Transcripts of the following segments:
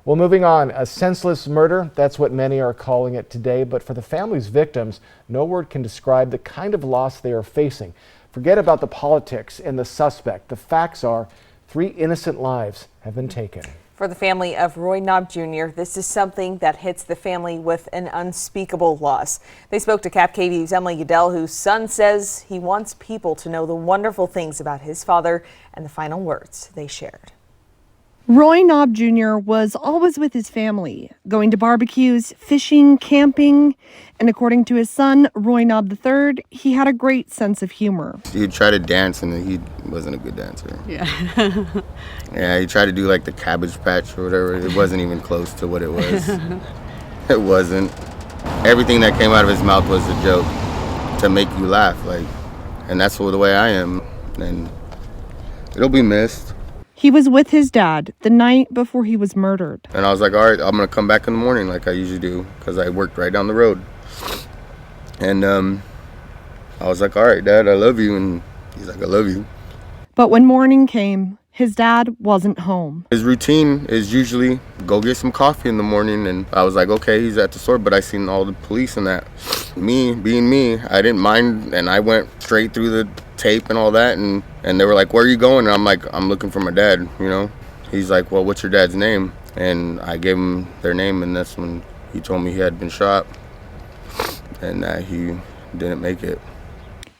Well, moving on, a senseless murder, that's what many are calling it today. But for the family's victims, no word can describe the kind of loss they are facing. Forget about the politics and the suspect. The facts are 3 innocent lives have been taken. For the family of Roy Knob Jr., this is something that hits the family with an unspeakable loss. They spoke to Cap KVU's Emily Goodell, whose son says he wants people to know the wonderful things about his father and the final words they shared. Roy Knob Jr. was always with his family, going to barbecues, fishing, camping, and according to his son, Roy Knob III, he had a great sense of humor. He'd try to dance and he wasn't a good dancer. Yeah. Yeah, he tried to do like the Cabbage Patch or whatever. It wasn't even close to what it was. It wasn't. Everything that came out of his mouth was a joke to make you laugh, and that's the way I am, and it'll be missed. He was with his dad the night before he was murdered. And I was like, all right, I'm going to come back in the morning like I usually do because I worked right down the road. And I was like, all right, Dad, I love you. And he's like, I love you. But when morning came, his dad wasn't home. His routine is usually go get some coffee in the morning. And I was like, okay, he's at the store. But I seen all the police and that. Me, being me, I didn't mind. And I went straight through the tape and all that. And they were like, where are you going? And I'm like, I'm looking for my dad, you know. He's like, well, what's your dad's name? And I gave him their name. And that's when he told me he had been shot and that he didn't make it.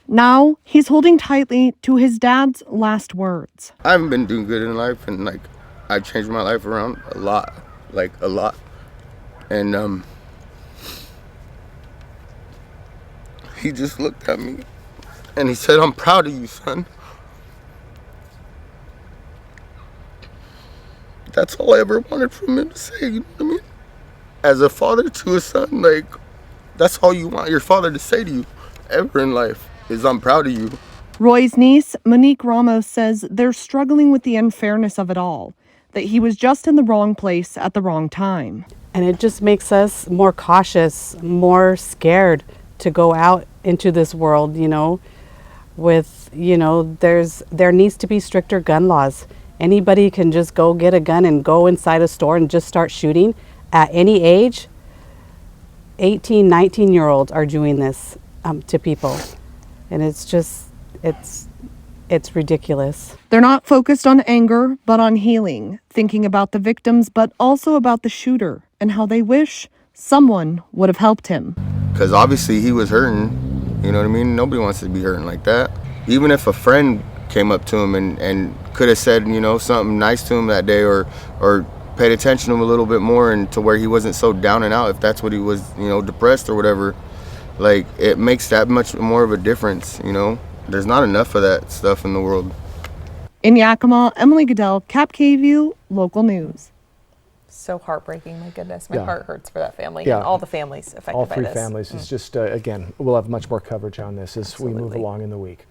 Now he's holding tightly to his dad's last words. I haven't been doing good in life, and I changed my life around a lot, a lot. And he just looked at me and he said, I'm proud of you, son. That's all I ever wanted from him to say, you know what I mean? As a father to a son, that's all you want your father to say to you ever in life is I'm proud of you. Roy's niece, Monique Ramos, says they're struggling with the unfairness of it all, that he was just in the wrong place at the wrong time. And it just makes us more cautious, more scared to go out into this world, with, there needs to be stricter gun laws. Anybody can just go get a gun and go inside a store and just start shooting at any age. 18, 19-year-olds are doing this to people. And it's just, it's ridiculous. They're not focused on anger, but on healing, thinking about the victims, but also about the shooter and how they wish someone would have helped him. Because obviously he was hurting, you know what I mean? Nobody wants to be hurting like that. Even if a friend came up to him and could have said, something nice to him that day or paid attention to him a little bit more and to where he wasn't so down and out, if that's what he was, depressed or whatever, it makes that much more of a difference, There's not enough of that stuff in the world. In Yakima, Emily Goodell, Cap KVU, local news. So heartbreaking, my goodness. My heart hurts for that family Yeah. and all the families affected All by 3 this. families. It's just, again, we'll have much more coverage on this as we move along in the week.